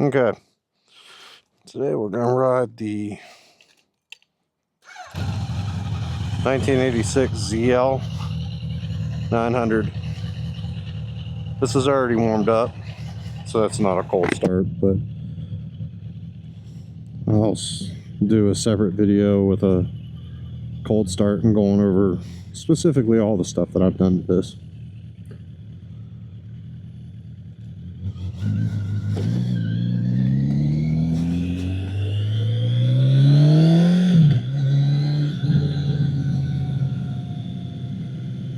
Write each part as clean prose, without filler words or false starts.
Okay, today we're gonna ride the 1986 ZL900. This is already warmed up, so that's not a cold start, but I'll do a separate video with a cold start and going over specifically all the stuff that I've done to this.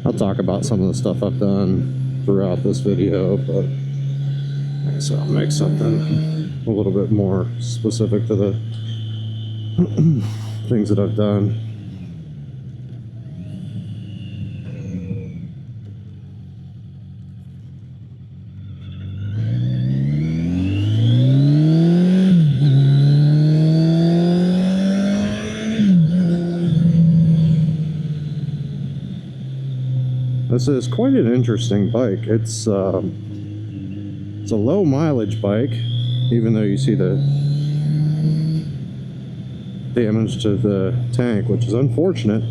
I'll talk about some of the stuff I've done throughout this video, but I guess I'll make something a little bit more specific to the things that I've done. This is quite an interesting bike. It's a low mileage bike, even though you see the damage to the tank, which is unfortunate.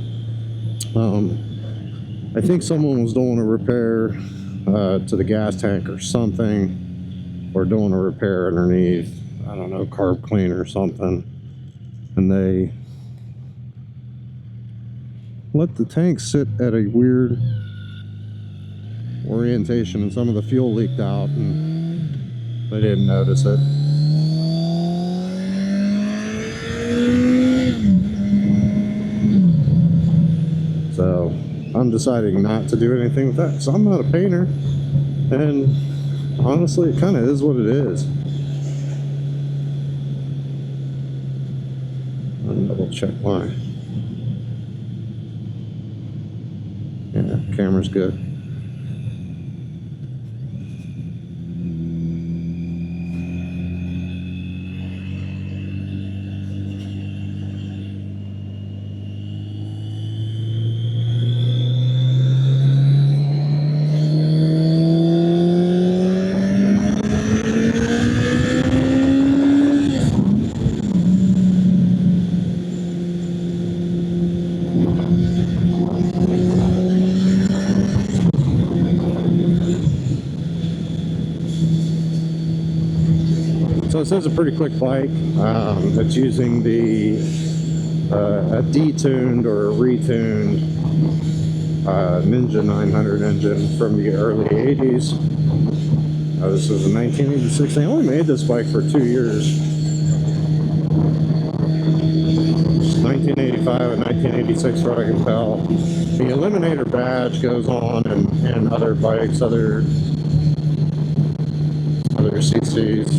I think someone was doing a repair to the gas tank or something, or doing a repair underneath, I don't know, carb clean or something, and they let the tank sit at a weird orientation, and some of the fuel leaked out and they didn't notice it. So I'm deciding not to do anything with that because I'm not a painter, and honestly it kind of is what it is. I'll double check my camera's good. So this is a pretty quick bike. It's using the a detuned or a retuned Ninja 900 engine from the early 80s. This is a 1986. They only made this bike for 2 years. 1985 and 1986, what I can tell. The Eliminator badge goes on and other bikes, other CCs.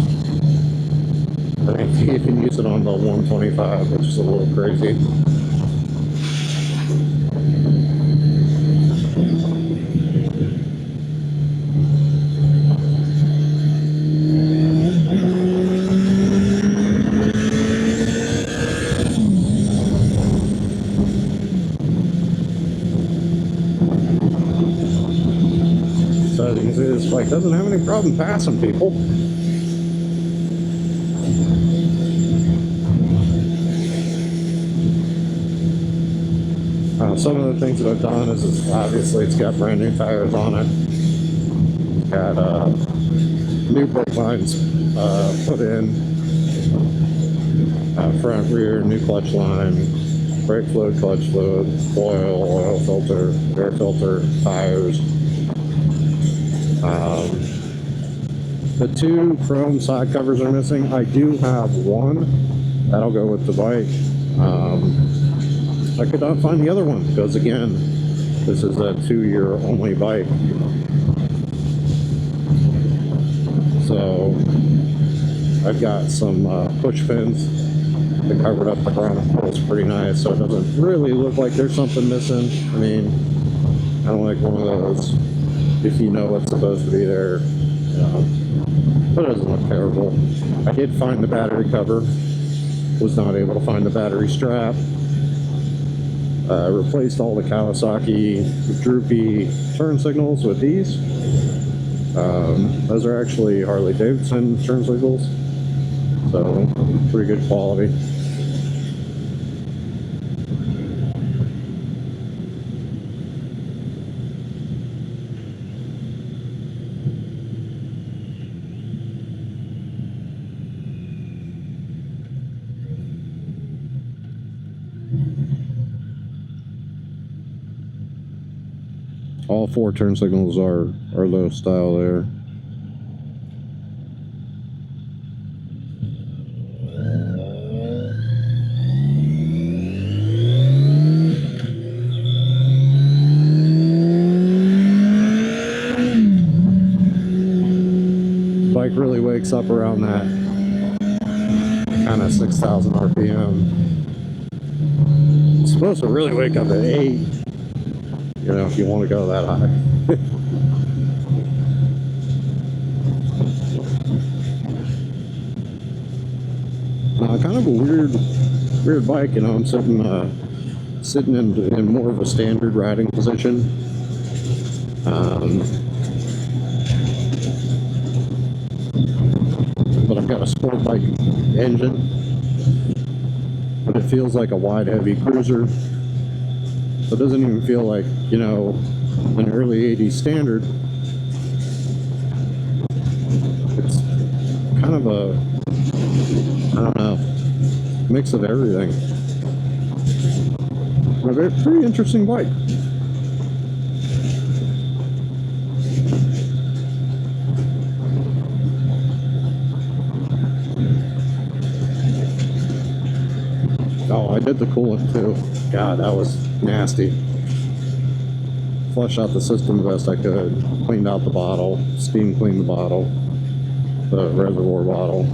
I think you can use it on the 125, which is a little crazy. So as you can see, this bike doesn't have any problem passing people. Some of the things that I've done is obviously it's got brand new tires on it. It's got new brake lines put in, front, rear, new clutch line, brake fluid, clutch fluid, oil filter, air filter, tires. The 2 chrome side covers are missing. I do have one. That'll go with the bike. I could not find the other one because, again, this is a 2-year only bike. So I've got some push pins that covered up the ground. It's pretty nice, so it doesn't really look like there's something missing. I mean, I don't like one of those if you know what's supposed to be there, but it doesn't look terrible. I did find the battery cover, was not able to find the battery strap. Replaced all the Kawasaki droopy turn signals with these. Those are actually Harley Davidson turn signals. So pretty good quality. All 4 turn signals are low style there. Bike really wakes up around that kind of 6,000 RPM. It's supposed to really wake up at 8, you know, if you want to go that high. Kind of a weird bike, you know. I'm sitting in more of a standard riding position. But I've got a sport bike engine, but it feels like a wide, heavy cruiser. So it doesn't even feel like, you know, an early 80s standard. It's kind of a, I don't know, mix of everything. A very pretty interesting bike. Oh, I did the coolant too. God, that was nasty. Flushed out the system the best I could. Cleaned out the bottle. Steam cleaned the bottle. The reservoir bottle.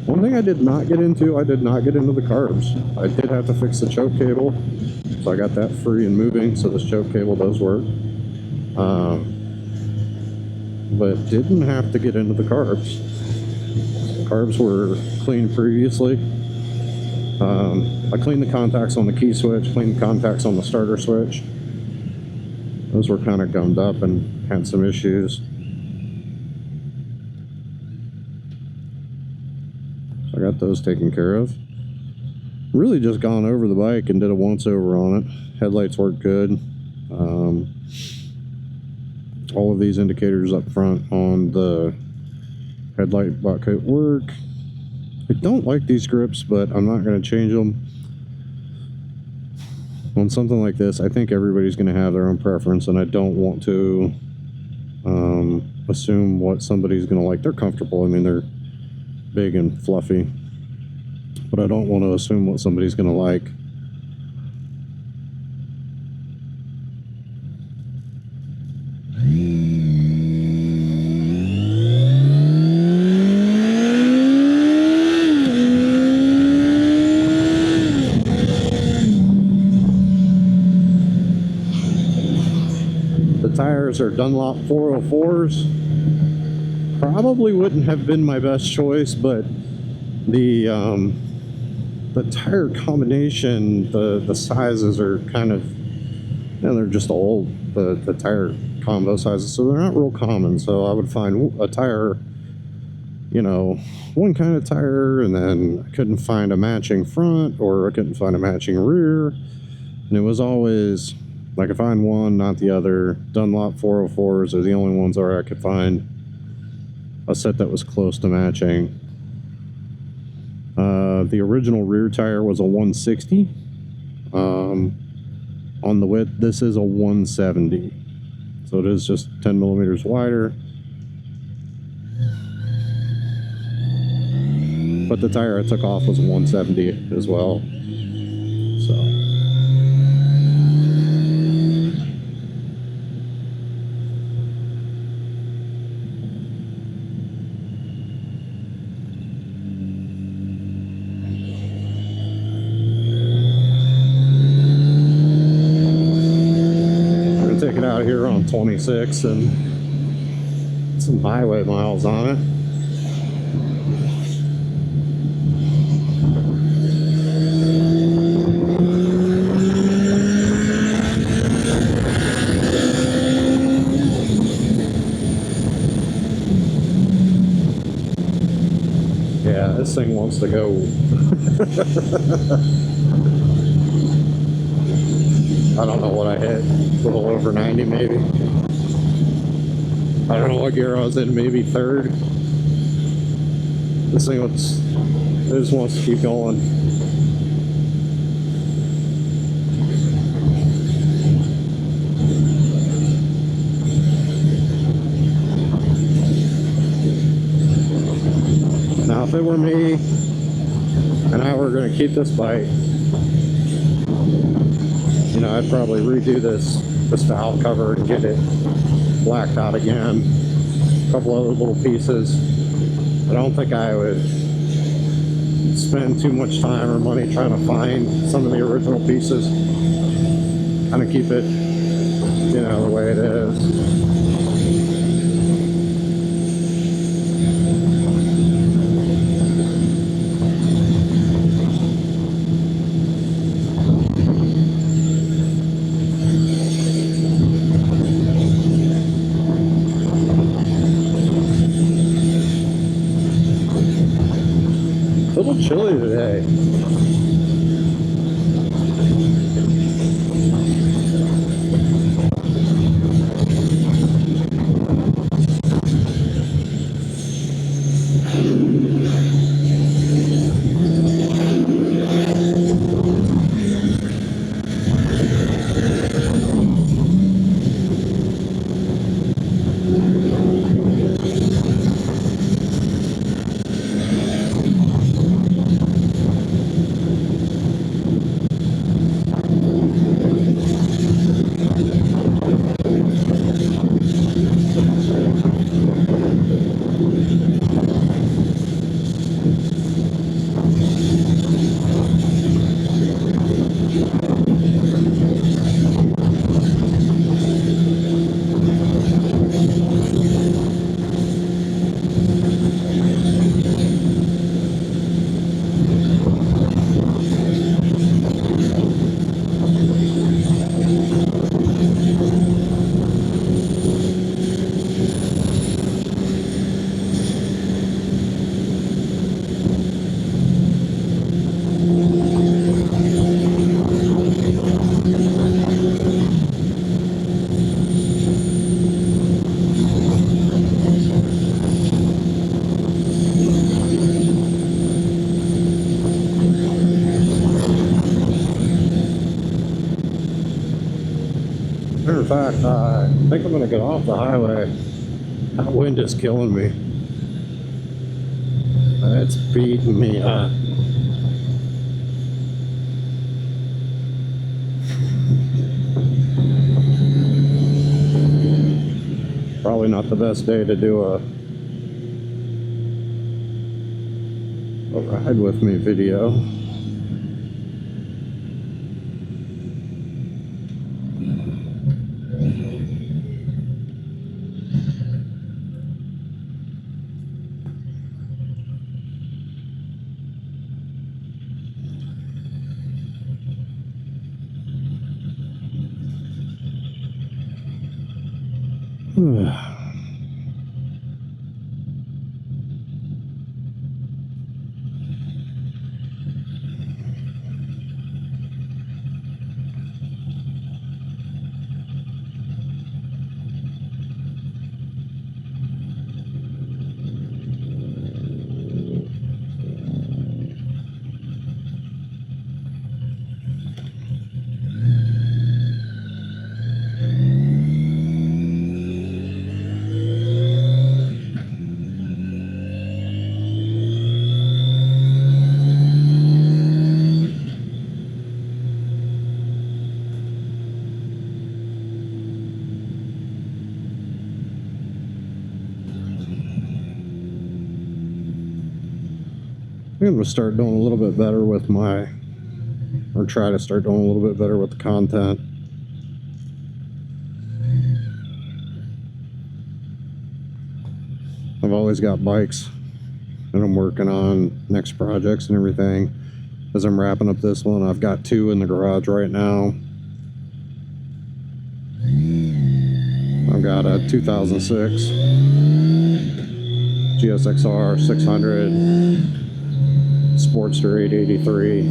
One thing I did not get into, I did not get into the carbs. I did have to fix the choke cable. So I got that free and moving, so this choke cable does work. But didn't have to get into the carbs. Carbs were cleaned previously. I cleaned the contacts on the key switch, cleaned the contacts on the starter switch. Those were kind of gummed up and had some issues. So I got those taken care of. Really just gone over the bike and did a once over on it. Headlights work good. All of these indicators up front on the headlight bot coat work. I don't like these grips, but I'm not going to change them. On something like this, I think everybody's going to have their own preference, and I don't want to assume what somebody's going to like. They're comfortable. I mean, they're big and fluffy, but I don't want to assume what somebody's going to like. Tires are Dunlop 404s. Probably wouldn't have been my best choice, but the tire combination, the sizes are kind of, you know, they're just old, the tire combo sizes, so they're not real common. So I would find a tire, you know, one kind of tire, and then I couldn't find a matching front, or I couldn't find a matching rear, and it was always like, if I find one, not the other. Dunlop 404s are the only ones where I could find a set that was close to matching. The original rear tire was a 160. On the width, this is a 170. So it is just 10 millimeters wider. But the tire I took off was a 170 as well. So. Take it out here on 26 and some highway miles on it. Yeah, this thing wants to go. I don't know what I hit. A little over 90 maybe. I don't know what gear I was in, maybe third. This thing looks, it just wants to keep going. Now if it were me and I were going to keep this bike, you know, I'd probably redo this valve cover and get it blacked out again. A couple other little pieces. I don't think I would spend too much time or money trying to find some of the original pieces. Kind of keep it, you know, the way it is. A little chilly today. Matter of fact, I think I'm going to get off the highway. That wind is killing me. It's beating me up. Probably not the best day to do a ride with me video. I'm going to start doing a little bit better with my, or try to start doing a little bit better with the content. I've always got bikes that I'm working on, next projects and everything. As I'm wrapping up this one, I've got two in the garage right now. I've got a 2006 GSXR 600 Sportster 883.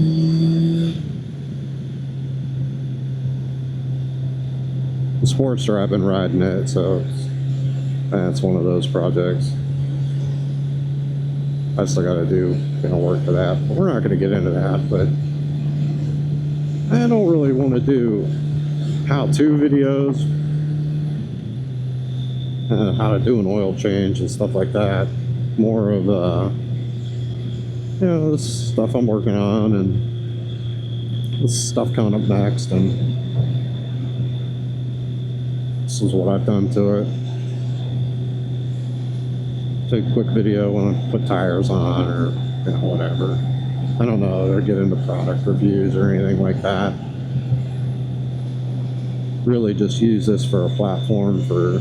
The Sportster, I've been riding it, so that's one of those projects. I still got to do work for that, but we're not going to get into that. But I don't really want to do how-to videos, how to do an oil change and stuff like that. More of this stuff I'm working on and this stuff coming up next, and this is what I've done to it. Take a quick video when I put tires on, or whatever. I don't know, or get into product reviews or anything like that. Really just use this for a platform for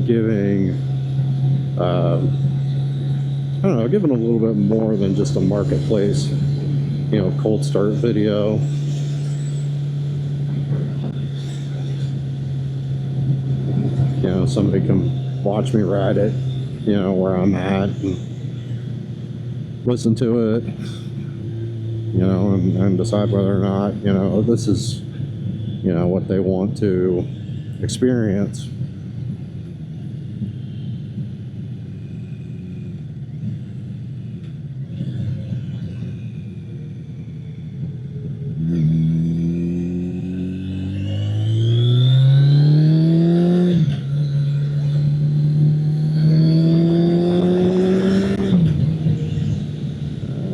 giving I don't know, giving a little bit more than just a marketplace cold start video. Somebody can watch me ride it, where I'm at, and listen to it, and decide whether or not, this is, what they want to experience.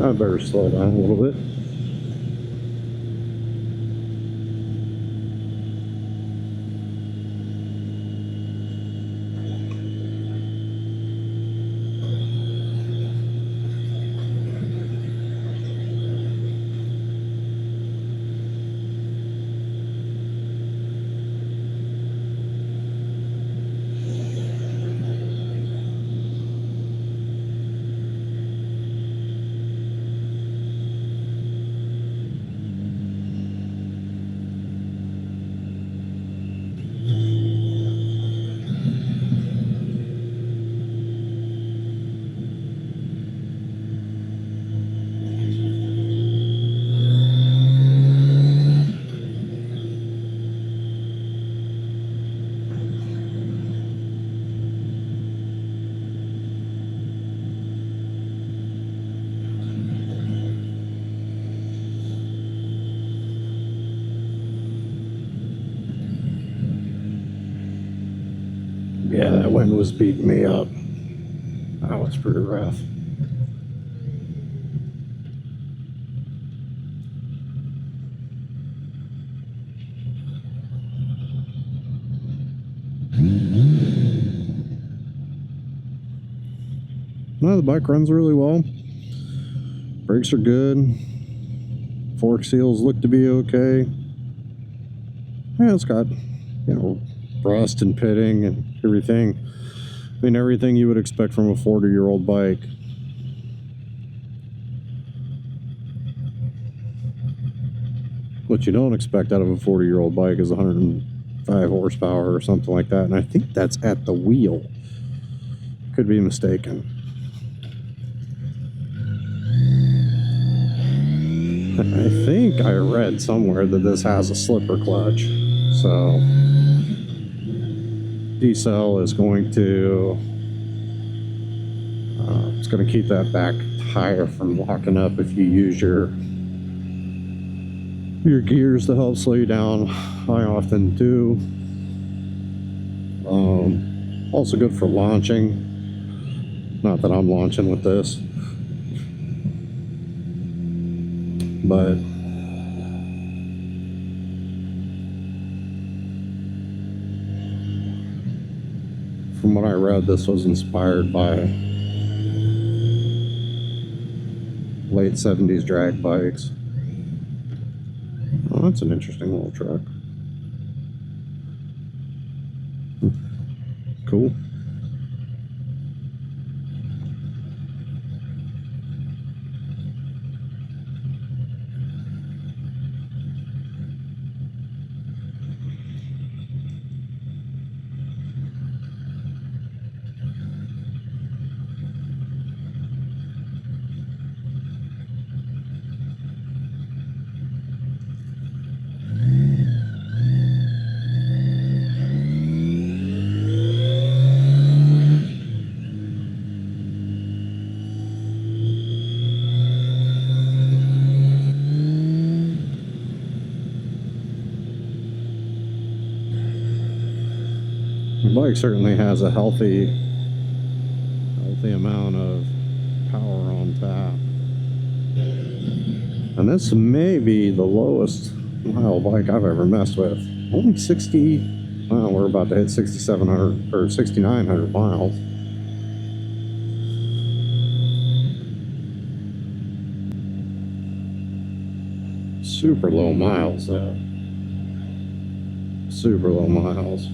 I better slow down a little bit. Yeah, that wind was beating me up. That was pretty rough. No, the bike runs really well. Brakes are good. Fork seals look to be okay. Yeah, it's got, rust and pitting and everything. I mean, everything you would expect from a 40-year-old bike. What you don't expect out of a 40-year-old bike is 105 horsepower or something like that. And I think that's at the wheel. Could be mistaken. I think I read somewhere that this has a slipper clutch. So D-Cell is going to it's going to keep that back tire from locking up if you use your gears to help slow you down. I often do. Also good for launching. Not that I'm launching with this, but from what I read, this was inspired by late 70s drag bikes. Oh, that's an interesting little truck. Cool. bike certainly has a healthy amount of power on tap. And this may be the lowest mile bike I've ever messed with. Only 60, well, we're about to hit 6,700 or 6,900 miles. Super low miles though. Super low miles.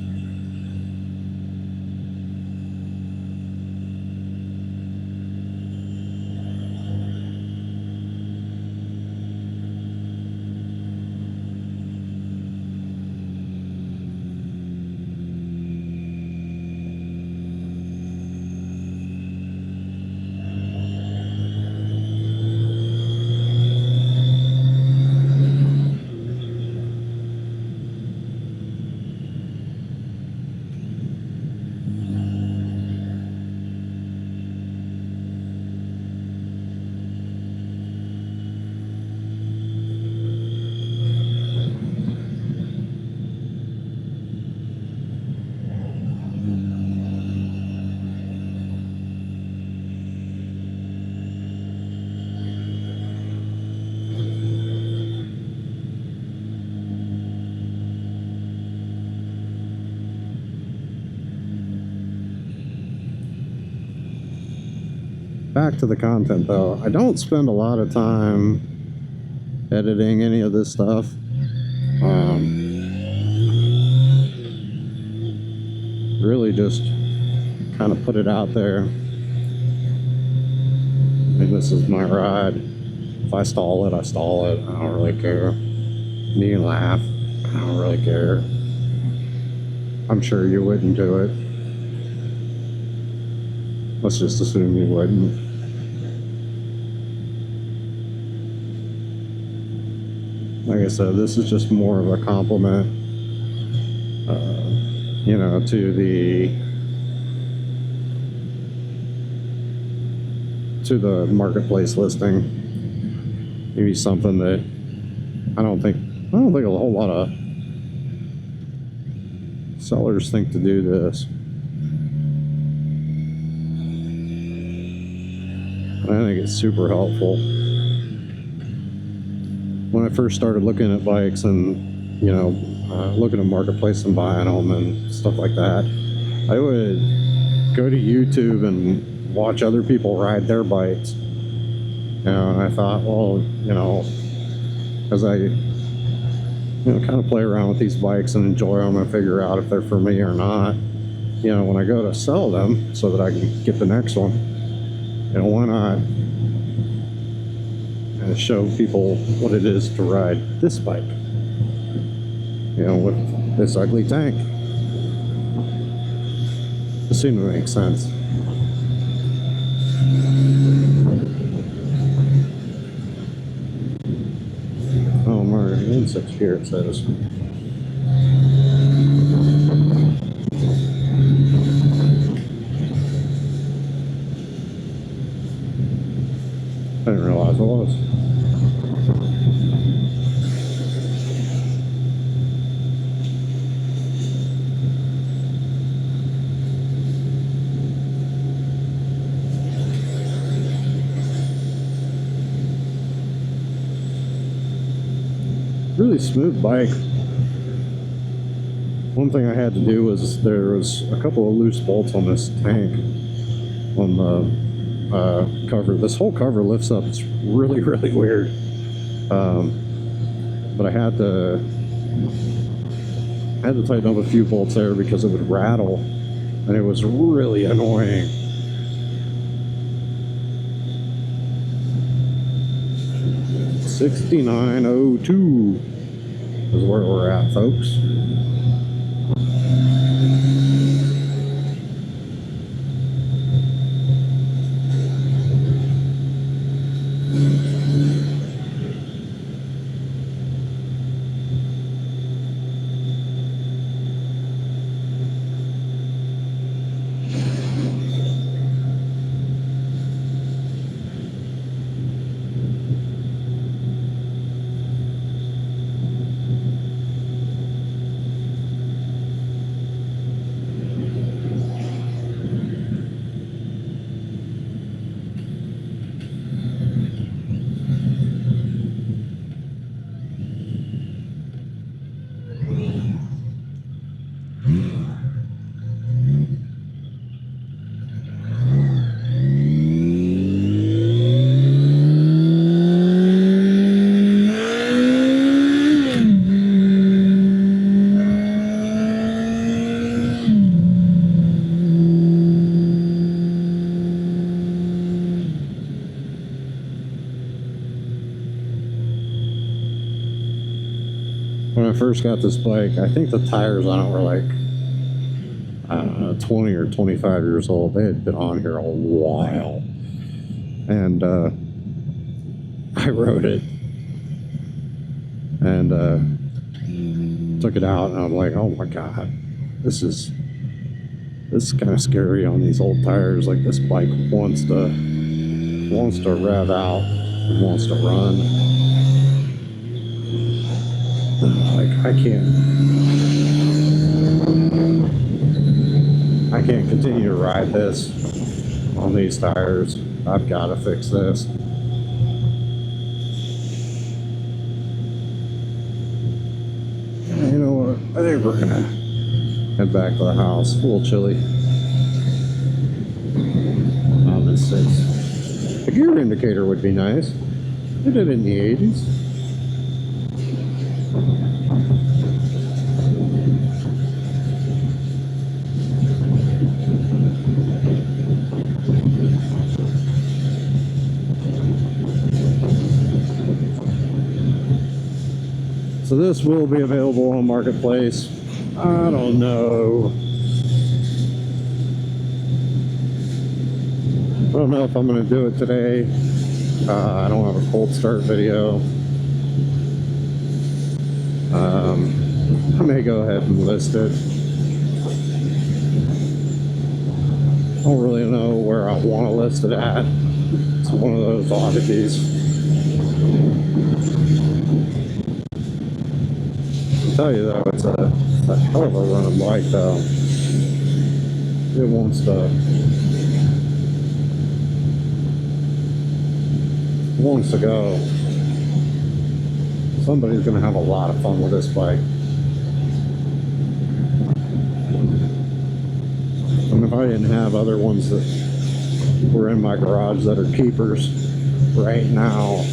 Back to the content though, I don't spend a lot of time editing any of this stuff. Really just kind of put it out there. I think this is my ride. If I stall it, I stall it. I don't really care. Me laugh. I don't really care. I'm sure you wouldn't do it. Let's just assume you wouldn't. Like I said, this is just more of a compliment, you know, to the marketplace listing. Maybe something that I don't think a whole lot of sellers think to do this. I think it's super helpful. When I first started looking at bikes and, you know, looking at marketplace and buying them and stuff like that, I would go to YouTube and watch other people ride their bikes. You know, and I thought, well, you know, as I, you know, kind of play around with these bikes and enjoy them and figure out if they're for me or not, you know, when I go to sell them so that I can get the next one, you know, why not show people what it is to ride this bike, you know, with this ugly tank. It seemed to make sense. Oh, my, in 6 here it says. I didn't realize it was. Really smooth bike. One thing I had to do was there was a couple of loose bolts on this tank on the cover. This whole cover lifts up. It's really, really weird. But I had to tighten up a few bolts there because it would rattle, and it was really annoying. $69.02 is where we're at, folks. first got this bike, I think the tires on it were like, I don't know, 20 or 25 years old. They had been on here a while. And I rode it and took it out, and I'm like, oh my god, this is kind of scary on these old tires. Like, this bike wants to rev out and wants to run. Like, I can't continue to ride this on these tires. I've got to fix this. You know what? I think we're gonna head back to the house. It's a little chilly. A gear indicator would be nice. They did it in the 80s. So this will be available on Marketplace. I don't know. I don't know if I'm going to do it today. I don't have a cold start video. I may go ahead and list it. I don't really know where I want to list it at. It's one of those oddities. I'll tell you though, it's a hell of a running bike though. It wants to go. Somebody's gonna have a lot of fun with this bike. And if I didn't have other ones that were in my garage that are keepers right now,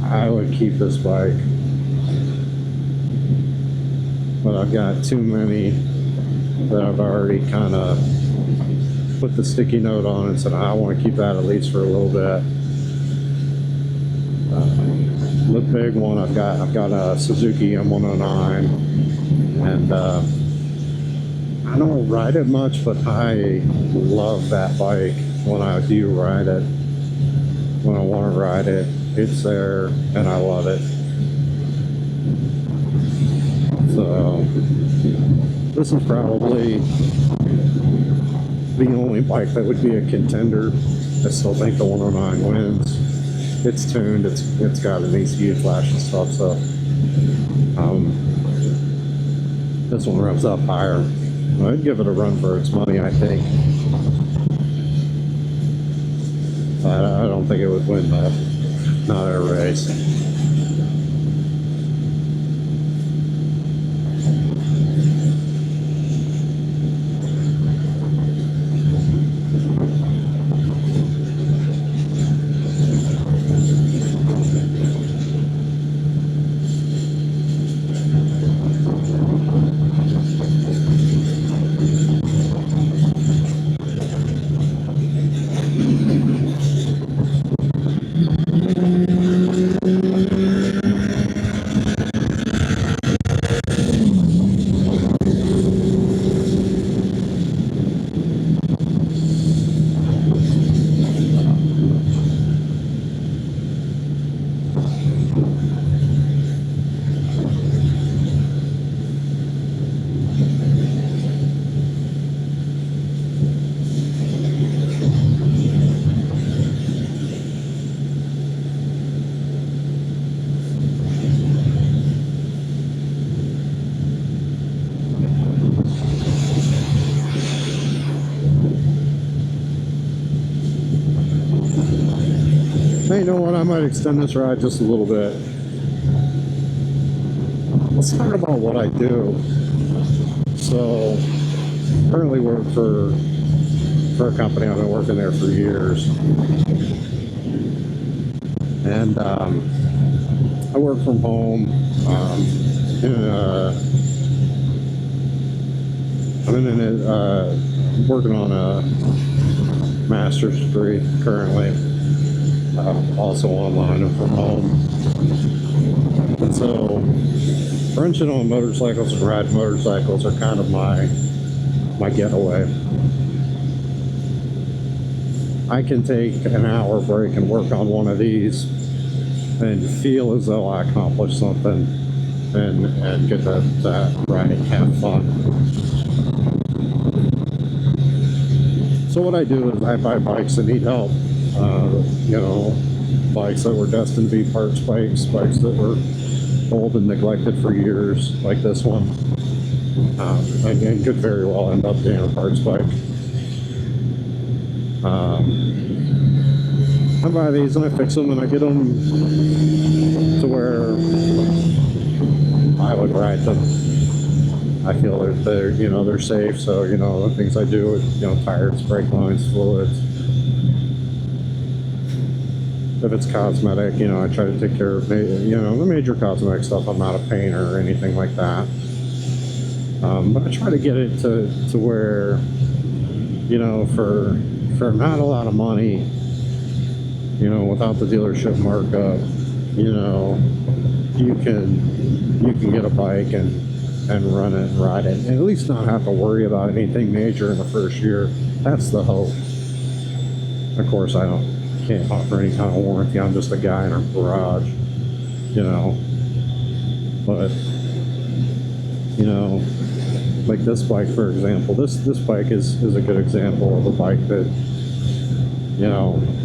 I would keep this bike. But I've got too many that I've already kind of put the sticky note on and said I want to keep that at least for a little bit. The big one I've got a Suzuki M109, and I don't ride it much, but I love that bike when I do ride it. When I want to ride it, it's there, and I love it. So this is probably the only bike that would be a contender. I still think the 109 wins. It's tuned, it's got an ECU flash and stuff, so this one revs up higher. I'd give it a run for its money, I think. I don't think it would win not a race. Hey, you know what? I might extend this ride just a little bit. Let's talk about what I do. So, I currently work for a company. I've been working there for years. And I work from home. I'm working on a master's degree currently. Also online and from home. And so wrenching on motorcycles and riding motorcycles are kind of my getaway. I can take an hour break and work on one of these and feel as though I accomplished something and get that ride and have fun. So what I do is I buy bikes that need help. Bikes that were destined to be parts bikes, bikes that were old and neglected for years, like this one. And could very well end up being a parts bike. I buy these and I fix them and I get them to where I would ride them. I feel they're safe. So the things I do with tires, brake lines, fluids. If it's cosmetic, I try to take care of the major cosmetic stuff. I'm not a painter or anything like that. But I try to get it to where for not a lot of money, without the dealership markup, you can get a bike and run it and ride it, and at least not have to worry about anything major in the first year. That's the hope. Of course, I can't offer any kind of warranty. I'm just a guy in a garage, but like this bike, for example. This bike is a good example of a bike that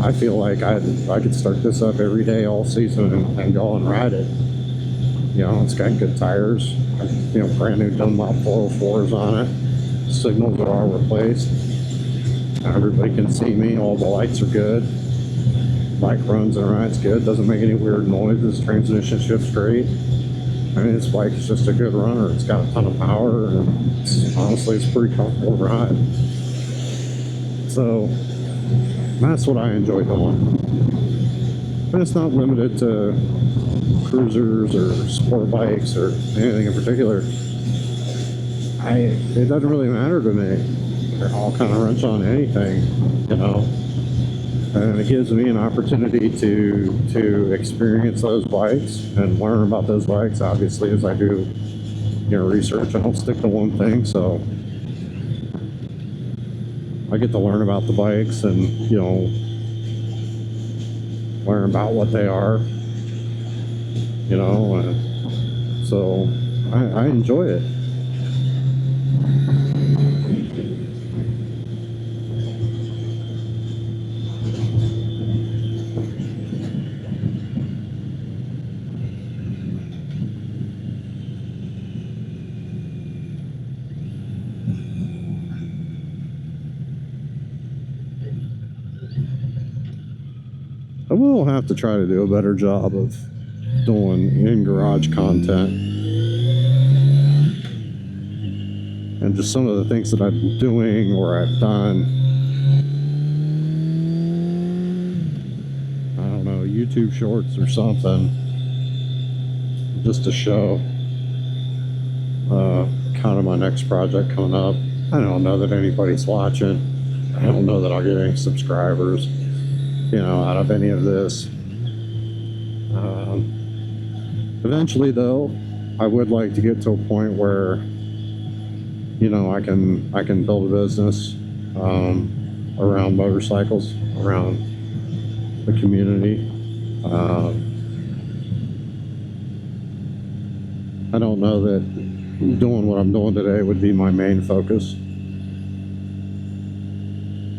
I feel like I could start this up every day all season and go and ride it. It's got good tires, brand new Dunlop 404s on it. Signals are all replaced. Everybody can see me. All the lights are good. Bike runs and rides good. Doesn't make any weird noises. Transmission shifts straight. I mean, this bike is just a good runner. It's got a ton of power, and honestly, it's a pretty comfortable ride. So that's what I enjoy doing. And it's not limited to cruisers or sport bikes or anything in particular. It doesn't really matter to me. They're all kind of wrench on anything, and it gives me an opportunity to experience those bikes and learn about those bikes. Obviously, as I do research, I don't stick to one thing, so I get to learn about the bikes and learn about what they are, and so I enjoy it. I will have to try to do a better job of doing in-garage content. And just some of the things that I'm doing or I've done. I don't know, YouTube shorts or something. Just to show kind of my next project coming up. I don't know that anybody's watching. I don't know that I'll get any subscribers out of any of this. Eventually, though, I would like to get to a point where, I can build a business around motorcycles, around the community. I don't know that doing what I'm doing today would be my main focus,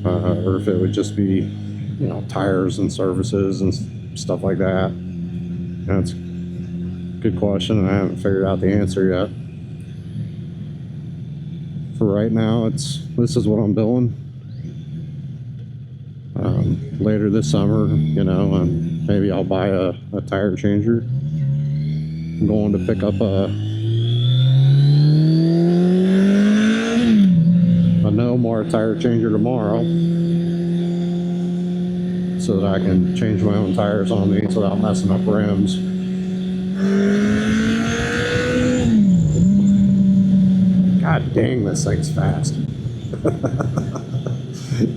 or if it would just be tires and services and stuff like that. That's a good question, and I haven't figured out the answer yet. For right now, this is what I'm doing. Later this summer, and maybe I'll buy a tire changer. I'm going to pick up a Nomar tire changer tomorrow, so that I can change my own tires on these without messing up rims. God dang, this thing's fast.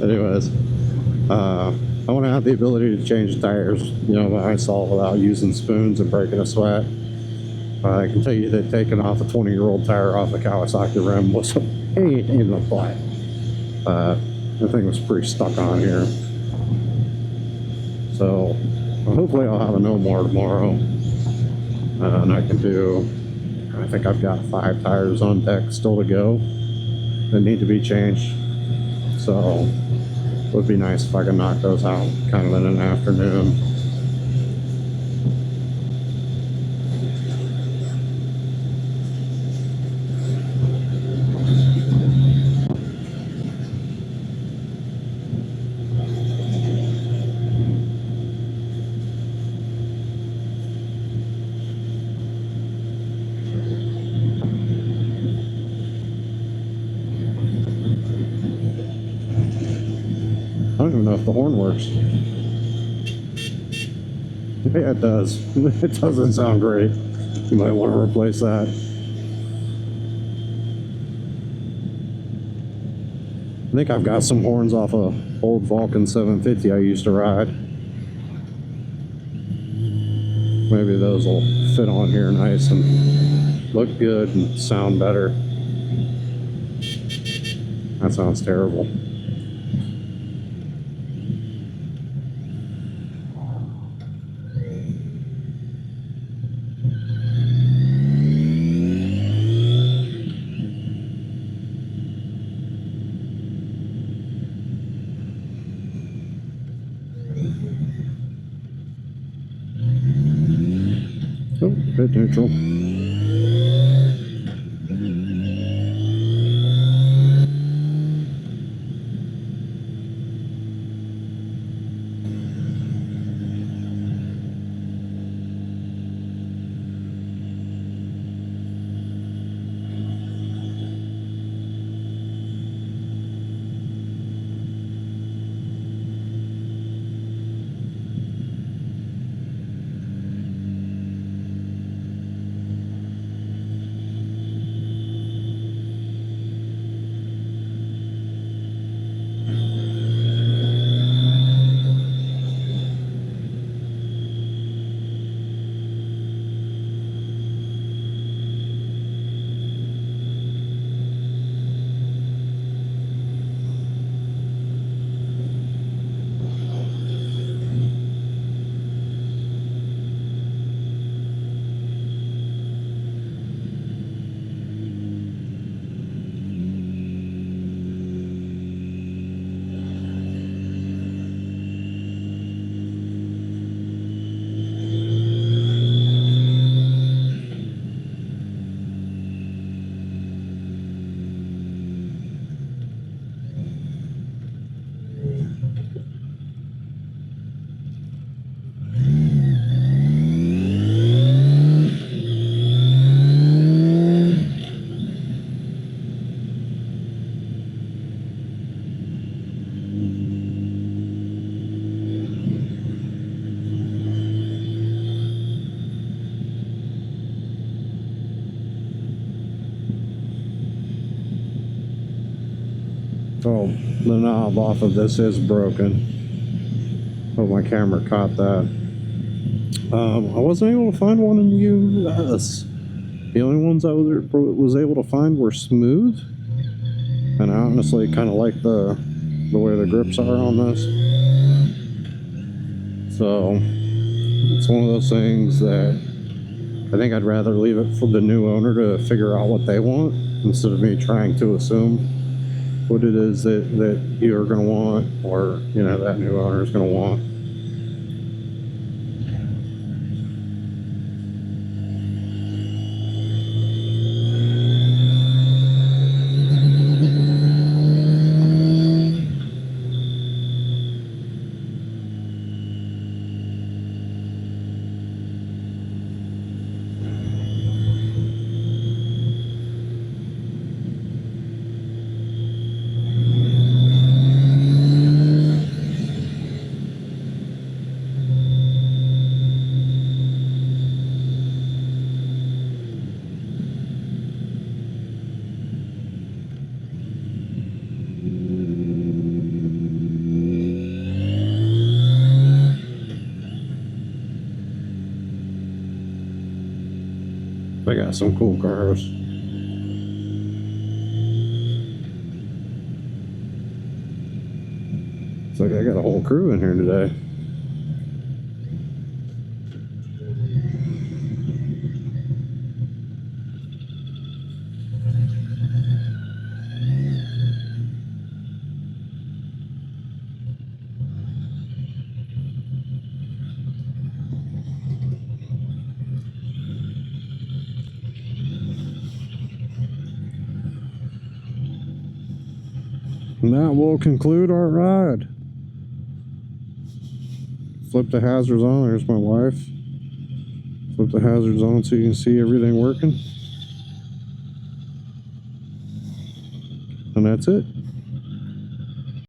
Anyways, I want to have the ability to change tires, by myself without using spoons and breaking a sweat. I can tell you that taking off a 20-year-old tire off a Kawasaki rim was a pain in the butt. The thing was pretty stuck on here. So hopefully I'll have a no more tomorrow. And I can do, I think I've got 5 tires on deck still to go that need to be changed. So it would be nice if I could knock those out kind of in an afternoon. I don't even know if the horn works. Yeah, it does. It doesn't sound great. You might want to replace that. I think I've got some horns off a old Vulcan 750 I used to ride. Maybe those will fit on here nice and look good and sound better. That sounds terrible. Oh, hit neutral. Oh, the knob off of this is broken. Hope my camera caught that. I wasn't able to find one in the US. The only ones I was able to find were smooth, and I honestly kind of like the way the grips are on this. So it's one of those things that I think I'd rather leave it for the new owner to figure out what they want instead of me trying to assume what it is that you're going to want, or that new owner is going to want. got some cool cars. It's like I got a whole crew in here today. And that will conclude our ride. Flip the hazards on. There's my wife. Flip the hazards on so you can see everything working. And that's it.